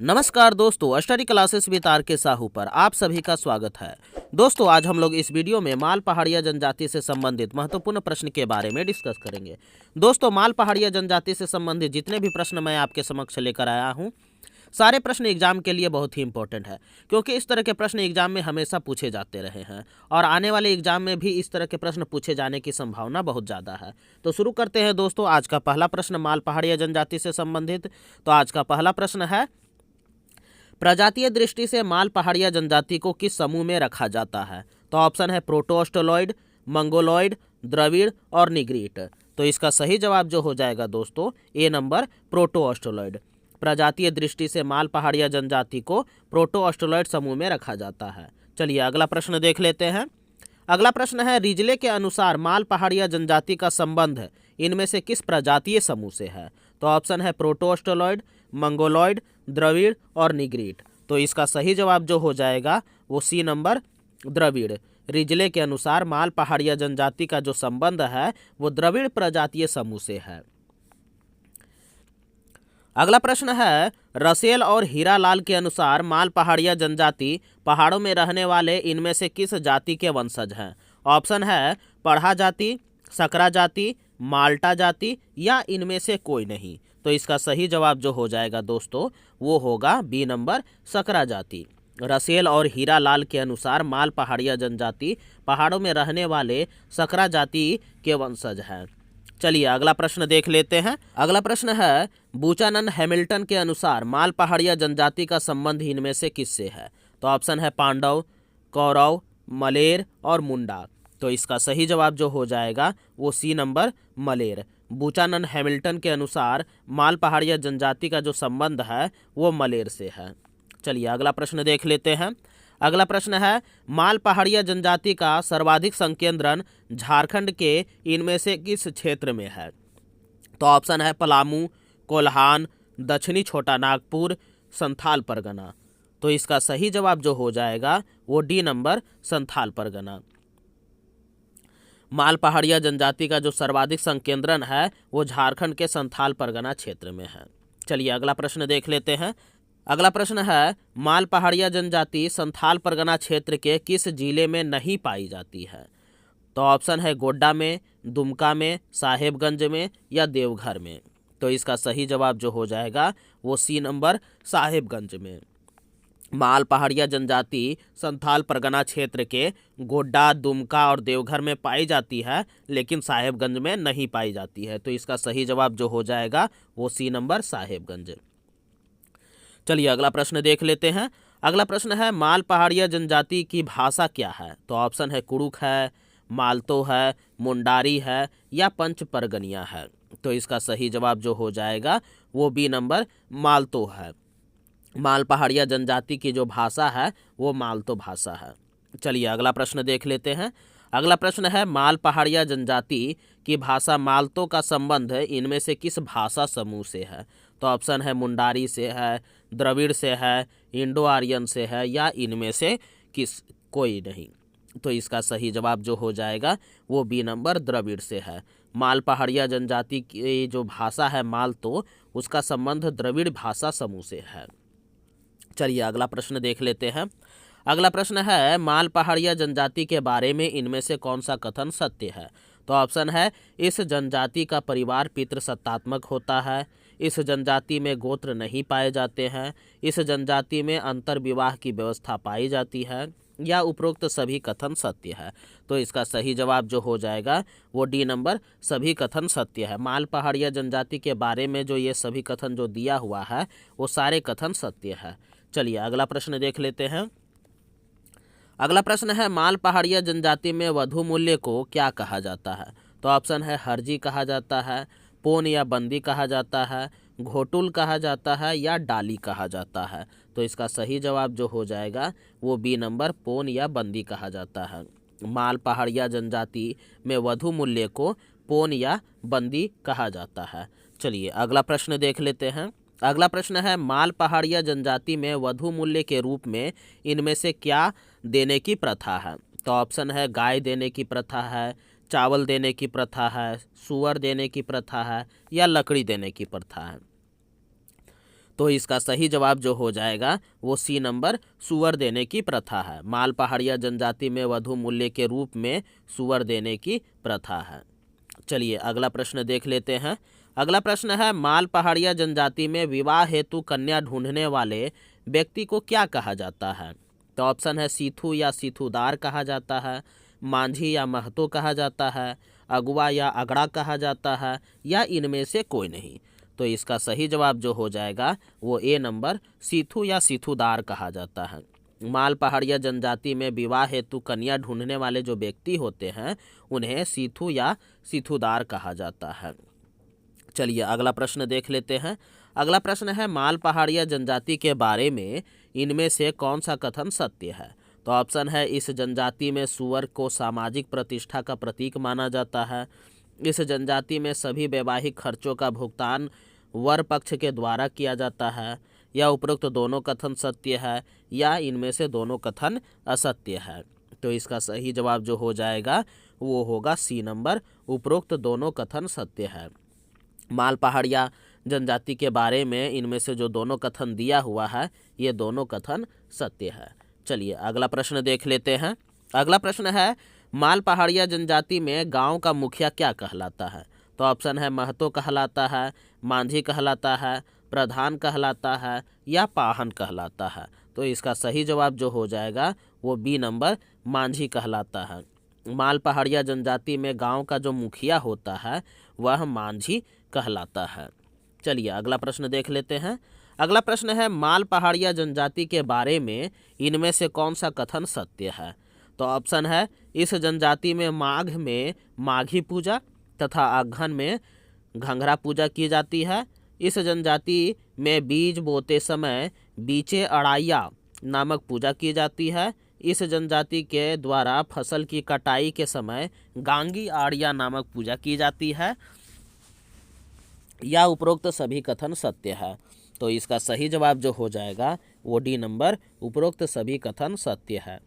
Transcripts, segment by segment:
नमस्कार दोस्तों, study classes with are के साहू पर आप सभी का स्वागत है। दोस्तों, आज हम लोग इस वीडियो में माल पहाड़िया जनजाति से संबंधित महत्वपूर्ण प्रश्न के बारे में डिस्कस करेंगे। दोस्तों, माल पहाड़िया जनजाति से संबंधित जितने भी प्रश्न मैं आपके समक्ष लेकर आया हूँ, सारे प्रश्न एग्जाम के लिए बहुत ही इंपॉर्टेंट है, क्योंकि इस तरह के प्रश्न एग्जाम में हमेशा पूछे जाते रहे हैं और आने वाले एग्जाम में भी इस तरह के प्रश्न पूछे जाने की संभावना बहुत ज़्यादा है। तो शुरू करते हैं दोस्तों। आज का पहला प्रश्न माल पहाड़िया जनजाति से संबंधित। तो आज का पहला प्रश्न है, प्रजातीय दृष्टि से माल पहाड़िया जनजाति को किस समूह में रखा जाता है? तो ऑप्शन है प्रोटो ऑस्ट्रोलॉइड, मंगोलॉइड, द्रविड़ और निग्रिट। तो इसका सही जवाब जो हो जाएगा दोस्तों ए नंबर प्रोटो ऑस्ट्रोलॉइड। प्रजातीय दृष्टि से माल पहाड़िया जनजाति को प्रोटो ऑस्ट्रोलॉइड समूह में रखा जाता है। चलिए अगला प्रश्न देख लेते हैं। अगला प्रश्न है, रिजले के अनुसार माल पहाड़िया जनजाति का संबंध इनमें से किस प्रजातीय समूह से है? तो ऑप्शन है प्रोटो ऑस्ट्रोलॉइड, मंगोलॉइड, द्रविड़ और निग्रिट। तो इसका सही जवाब जो हो जाएगा वो सी नंबर द्रविड़। रिजले के अनुसार माल पहाड़िया जनजाति का जो संबंध है वो द्रविड़ प्रजातीय समूह से है। अगला प्रश्न है, रसेल और हीरालाल के अनुसार माल पहाड़िया जनजाति पहाड़ों में रहने वाले इनमें से किस जाति के वंशज हैं? ऑप्शन है पढ़ा जाति, सकरा जाति, माल्टा जाति या इनमें से कोई नहीं। तो इसका सही जवाब जो हो जाएगा दोस्तों वो होगा बी नंबर सकरा जाति। रसेल और हीरालाल के अनुसार माल पहाड़िया जनजाति पहाड़ों में रहने वाले सकरा जाति के वंशज हैं। चलिए अगला प्रश्न देख लेते हैं। अगला प्रश्न है, बुचानन हैमिल्टन के अनुसार माल पहाड़िया जनजाति का संबंध इनमें से किससे है? तो ऑप्शन है पांडव, कौरव, मलेर और मुंडा। तो इसका सही जवाब जो हो जाएगा वो सी नंबर मलेर। बुचानन हैमिल्टन के अनुसार माल पहाड़िया जनजाति का जो संबंध है वो मलेर से है। चलिए अगला प्रश्न देख लेते हैं। अगला प्रश्न है, माल पहाड़िया जनजाति का सर्वाधिक संकेंद्रण झारखंड के इनमें से किस क्षेत्र में है? तो ऑप्शन है पलामू, कोल्हान, दक्षिणी छोटा नागपुर, संथाल परगना। तो इसका सही जवाब जो हो जाएगा वो डी नंबर संथाल परगना। माल पहाड़िया जनजाति का जो सर्वाधिक संकेंद्रण है वो झारखंड के संथाल परगना क्षेत्र में है। चलिए अगला प्रश्न देख लेते हैं। अगला प्रश्न है, माल पहाड़िया जनजाति संथाल परगना क्षेत्र के किस जिले में नहीं पाई जाती है? तो ऑप्शन है गोड्डा में, दुमका में, साहेबगंज में या देवघर में। तो इसका सही जवाब जो हो जाएगा वो सी नंबर साहेबगंज में। माल पहाड़िया जनजाति संथाल परगना क्षेत्र के गोड्डा, दुमका और देवघर में पाई जाती है, लेकिन साहेबगंज में नहीं पाई जाती है। तो इसका सही जवाब जो हो जाएगा वो सी नंबर साहेबगंज। चलिए अगला प्रश्न देख लेते हैं। अगला प्रश्न है, माल पहाड़िया जनजाति की भाषा क्या है? तो ऑप्शन है कुड़ुक है, मालतो है, मुंडारी है या पंच परगनिया है। तो इसका सही जवाब जो हो जाएगा वो बी नंबर मालतो है। माल पहाड़िया जनजाति की जो भाषा है वो मालतो भाषा है। चलिए अगला प्रश्न देख लेते हैं। अगला प्रश्न है, माल पहाड़िया जनजाति की भाषा मालतो का संबंध इनमें से किस भाषा समूह से है? तो ऑप्शन है मुंडारी से है, द्रविड़ से है, इंडो आर्यन से है या इनमें से किस कोई नहीं। तो इसका सही जवाब जो हो जाएगा वो बी नंबर द्रविड़ से है। माल पहाड़िया जनजाति की जो भाषा है मालतो, उसका संबंध द्रविड़ भाषा समूह से है। चलिए अगला प्रश्न देख लेते हैं। अगला प्रश्न है, माल पहाड़िया जनजाति के बारे में इनमें से कौन सा कथन सत्य है? तो ऑप्शन है इस जनजाति का परिवार पितृसत्तात्मक होता है, इस जनजाति में गोत्र नहीं पाए जाते हैं, इस जनजाति में अंतर विवाह की व्यवस्था पाई जाती है या उपरोक्त सभी कथन सत्य है। तो इसका सही जवाब जो हो जाएगा वो डी नंबर सभी कथन सत्य है। माल पहाड़िया जनजाति के बारे में जो ये सभी कथन जो दिया हुआ है वो सारे कथन सत्य है। चलिए अगला प्रश्न देख लेते हैं। अगला प्रश्न है, माल पहाड़िया जनजाति में वधु मूल्य को क्या कहा जाता है? तो ऑप्शन है हर्जी कहा जाता है, पोन या बंदी कहा जाता है, घोटुल कहा जाता है या डाली कहा जाता है। तो इसका सही जवाब जो हो जाएगा वो बी नंबर पोन या बंदी कहा जाता है। माल पहाड़िया जनजाति में वधु मूल्य को पोन या बंदी कहा जाता है। चलिए अगला प्रश्न देख लेते हैं। अगला प्रश्न है, माल पहाड़िया जनजाति में वधु मूल्य के रूप में इनमें से क्या देने की प्रथा है? तो ऑप्शन है गाय देने की प्रथा है, चावल देने की प्रथा है, सुअर देने की प्रथा है या लकड़ी देने की प्रथा है। तो इसका सही जवाब जो हो जाएगा वो सी नंबर, सूअर देने की प्रथा है। माल पहाड़िया जनजाति में वधु मूल्य के रूप में सूअर देने की प्रथा है। चलिए अगला प्रश्न देख लेते हैं। अगला प्रश्न है, माल पहाड़िया जनजाति में विवाह हेतु कन्या ढूंढने वाले व्यक्ति को क्या कहा जाता है? तो ऑप्शन है सीथू या सीथूदार कहा जाता है, मांझी या महतो कहा जाता है, अगुआ या अगड़ा कहा जाता है, या इनमें से कोई नहीं। तो इसका सही जवाब जो हो जाएगा वो ए नंबर, सीथू या सीथूदार कहा जाता है। माल पहाड़िया जनजाति में विवाह हेतु कन्या ढूंढने वाले जो व्यक्ति होते हैं उन्हें सीथू या सीथूदार कहा जाता है। चलिए अगला प्रश्न देख लेते हैं। अगला प्रश्न है, माल पहाड़िया जनजाति के बारे में इनमें से कौन सा कथन सत्य है? तो ऑप्शन है, इस जनजाति में सूअर को सामाजिक प्रतिष्ठा का प्रतीक माना जाता है, इस जनजाति में सभी वैवाहिक खर्चों का भुगतान वर पक्ष के द्वारा किया जाता है, या उपरोक्त दोनों कथन सत्य है, या इनमें से दोनों कथन असत्य है। तो इसका सही जवाब जो हो जाएगा वो होगा सी नंबर, उपरोक्त दोनों कथन सत्य है। माल पहाड़िया जनजाति के बारे में इनमें से जो दोनों कथन दिया हुआ है ये दोनों कथन सत्य है। चलिए अगला प्रश्न देख लेते हैं। अगला प्रश्न है, माल पहाड़िया जनजाति में गांव का मुखिया क्या कहलाता है? तो ऑप्शन है, महतो कहलाता है, मांझी कहलाता है, प्रधान कहलाता है, या पाहन कहलाता है। तो इसका सही जवाब जो हो जाएगा वो बी नंबर, मांझी कहलाता है। माल पहाड़िया जनजाति में गांव का जो मुखिया होता है वह मांझी कहलाता है। चलिए अगला प्रश्न देख लेते हैं। अगला प्रश्न है, माल पहाड़िया जनजाति के बारे में इनमें से कौन सा कथन सत्य है? तो ऑप्शन है, इस जनजाति में माघ में माघी पूजा तथा अगहन में घंघरा पूजा की जाती है। इस जनजाति में बीज बोते समय बीचे अड़ाइया नामक पूजा की जाती है। इस जनजाति के द्वारा फसल की कटाई के समय गांगी आड़िया नामक पूजा की जाती है, या उपरोक्त सभी कथन सत्य है। तो इसका सही जवाब जो हो जाएगा वो डी नंबर, उपरोक्त सभी कथन सत्य है।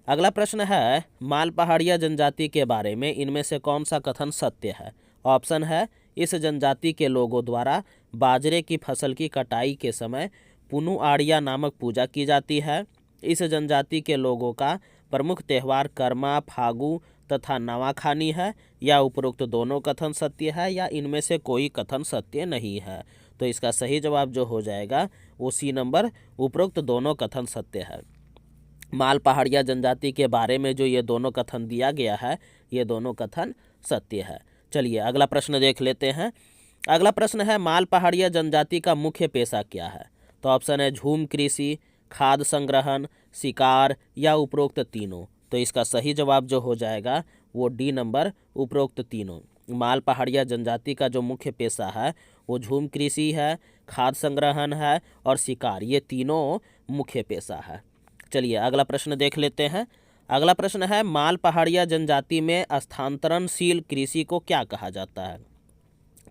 अगला प्रश्न है, माल पहाड़िया जनजाति के बारे में इनमें से कौन सा कथन सत्य है? ऑप्शन है, इस जनजाति के लोगों द्वारा बाजरे की फसल की कटाई के समय पुनु आड़िया नामक पूजा की जाती है। इस जनजाति के लोगों का प्रमुख त्यौहार कर्मा, फागु तथा नवाखानी है, या उपरोक्त दोनों कथन सत्य है, या इनमें से कोई कथन सत्य नहीं है। तो इसका सही जवाब जो हो जाएगा वो सी नंबर, उपरोक्त दोनों कथन सत्य है। माल पहाड़िया जनजाति के बारे में जो ये दोनों कथन दिया गया है ये दोनों कथन सत्य है। चलिए अगला प्रश्न देख लेते हैं। अगला प्रश्न है, माल पहाड़िया जनजाति का मुख्य पेशा क्या है? तो ऑप्शन है, झूम कृषि, खाद्य संग्रहण, शिकार, या उपरोक्त तीनों। तो इसका सही जवाब जो हो जाएगा वो डी नंबर, उपरोक्त तीनों। माल पहाड़िया जनजाति का जो मुख्य पेशा है वो झूम कृषि है, खाद्य संग्रहण है और शिकार, ये तीनों मुख्य पेशा है। चलिए अगला प्रश्न देख लेते हैं। अगला प्रश्न है, माल पहाड़िया जनजाति में स्थानांतरणशील कृषि को क्या कहा जाता है?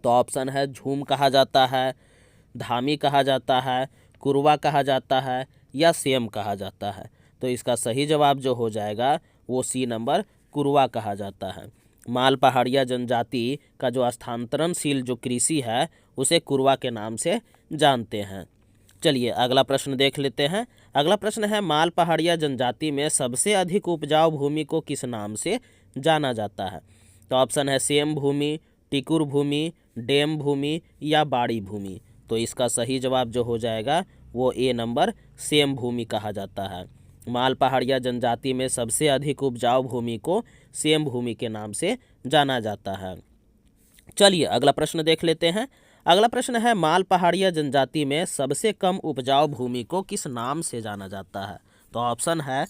तो ऑप्शन है, झूम कहा जाता है, धामी कहा जाता है, कुरवा कहा जाता है, या सेम कहा जाता है। तो इसका सही जवाब जो हो जाएगा वो सी नंबर, कुरवा कहा जाता है। माल पहाड़िया जनजाति का जो स्थानांतरणशील जो कृषि है उसे कुरवा के नाम से जानते हैं। चलिए अगला प्रश्न देख लेते हैं। अगला प्रश्न है, माल पहाड़िया जनजाति में सबसे अधिक उपजाऊ भूमि को किस नाम से जाना जाता है? तो ऑप्शन है, सेम भूमि, टिकुर भूमि, डेम भूमि, या बाड़ी भूमि। तो इसका सही जवाब जो हो जाएगा वो ए नंबर, सेम भूमि कहा जाता है। माल पहाड़िया जनजाति में सबसे अधिक उपजाऊ भूमि को सेम भूमि के नाम से जाना जाता है। चलिए अगला प्रश्न देख लेते हैं। अगला प्रश्न है, माल पहाड़िया जनजाति में सबसे कम उपजाऊ भूमि को किस नाम से जाना जाता है? तो ऑप्शन है,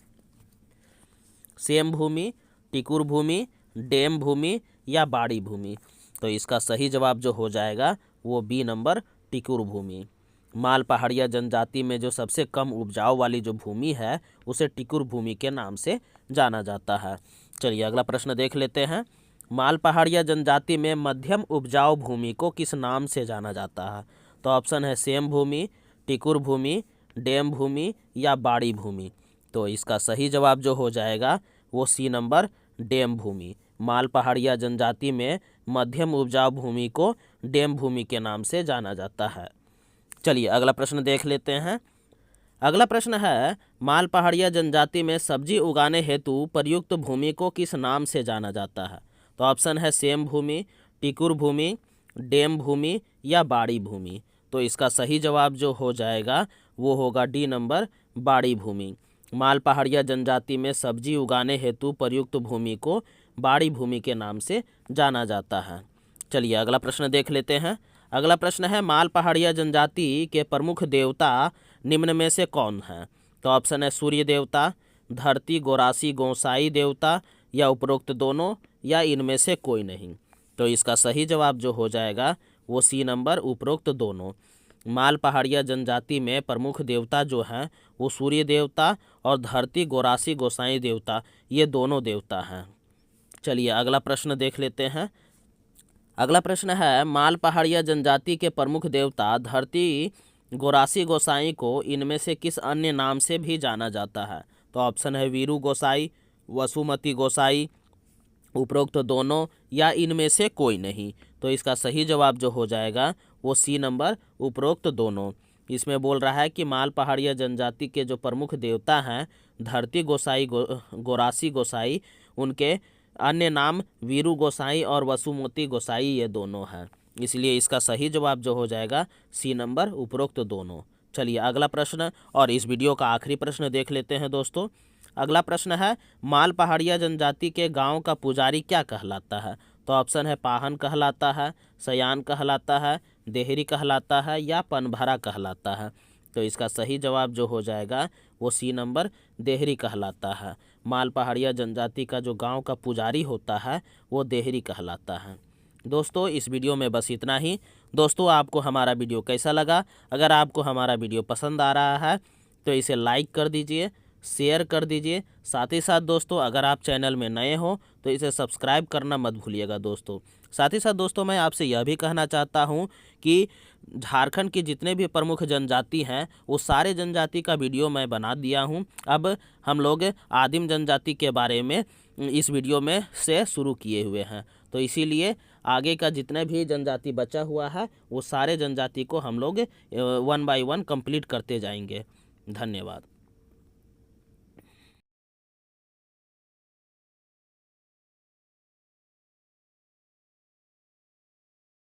सेम भूमि, टिकुर भूमि, डेम भूमि, या बाड़ी भूमि। तो इसका सही जवाब जो हो जाएगा वो बी नंबर, टिकुर भूमि। माल पहाड़िया जनजाति में जो सबसे कम उपजाऊ वाली जो भूमि है उसे टिकुर भूमि के नाम से जाना जाता है। चलिए अगला प्रश्न देख लेते हैं। माल पहाड़िया जनजाति में मध्यम उपजाऊ भूमि को किस नाम से जाना जाता है? तो ऑप्शन है, सेम भूमि, टिकुर भूमि, डेम भूमि, या बाड़ी भूमि। तो इसका सही जवाब जो हो जाएगा वो सी नंबर, डेम भूमि। माल पहाड़िया जनजाति में मध्यम उपजाऊ भूमि को डेम भूमि के नाम से जाना जाता है। चलिए अगला प्रश्न देख लेते हैं। अगला प्रश्न है, माल पहाड़िया जनजाति में सब्जी उगाने हेतु प्रयुक्त भूमि को किस नाम से जाना जाता है? तो ऑप्शन है सेम भूमि, टिकुर भूमि, डेम भूमि या बाड़ी भूमि। तो इसका सही जवाब जो हो जाएगा वो होगा डी नंबर, बाड़ी भूमि। माल पहाड़िया जनजाति में सब्जी उगाने हेतु प्रयुक्त भूमि को बाड़ी भूमि के नाम से जाना जाता है। चलिए अगला प्रश्न देख लेते हैं। अगला प्रश्न है, माल पहाड़िया जनजाति के प्रमुख देवता निम्न में से कौन है? तो ऑप्शन है सूर्य देवता, धरती गोरासी गोसाई देवता या उपरोक्त दोनों या इनमें से कोई नहीं। तो इसका सही जवाब जो हो जाएगा वो सी नंबर, उपरोक्त दोनों। माल पहाड़िया जनजाति में प्रमुख देवता जो हैं वो सूर्य देवता और धरती गोरासी गोसाई देवता, ये दोनों देवता हैं। चलिए अगला प्रश्न देख लेते हैं। अगला प्रश्न है, माल पहाड़िया जनजाति के प्रमुख देवता धरती गोरासी गोसाई को इनमें से किस अन्य नाम से भी जाना जाता है? तो ऑप्शन है वीरू गोसाई, वसुमती गोसाई, उपरोक्त दोनों या इनमें से कोई नहीं। तो इसका सही जवाब जो हो जाएगा वो सी नंबर, उपरोक्त दोनों। इसमें बोल रहा है कि माल पहाड़िया जनजाति के जो प्रमुख देवता हैं धरती गोसाई गोरासी गोसाई, उनके अन्य नाम वीरू गोसाई और वसुमती गोसाई ये दोनों हैं। इसलिए इसका सही जवाब जो हो जाएगा सी नंबर, उपरोक्त दोनों। चलिए अगला प्रश्न और इस वीडियो का आखिरी प्रश्न देख लेते हैं दोस्तों। अगला प्रश्न है, माल पहाड़िया जनजाति के गांव का पुजारी क्या कहलाता है? तो ऑप्शन है पाहन कहलाता है, सयान कहलाता है, देहरी कहलाता है या पनभरा कहलाता है। तो इसका सही जवाब जो हो जाएगा वो सी नंबर, देहरी कहलाता है। माल पहाड़िया जनजाति का जो गांव का पुजारी होता है वो देहरी कहलाता है। दोस्तों इस वीडियो में बस इतना ही। दोस्तों आपको हमारा वीडियो कैसा लगा? अगर आपको हमारा वीडियो पसंद आ रहा है तो इसे लाइक कर दीजिए, शेयर कर दीजिए। साथ ही साथ दोस्तों अगर आप चैनल में नए हो तो इसे सब्सक्राइब करना मत भूलिएगा दोस्तों। साथ ही साथ दोस्तों मैं आपसे यह भी कहना चाहता हूं कि झारखंड की जितने भी प्रमुख जनजाति हैं वो सारे जनजाति का वीडियो मैं बना दिया हूं। अब हम लोग आदिम जनजाति के बारे में इस वीडियो में से शुरू किए हुए हैं। तो इसीलिए आगे का जितने भी जनजाति बचा हुआ है वो सारे जनजाति को हम लोग 1 बाय 1 कंप्लीट करते जाएंगे। धन्यवाद।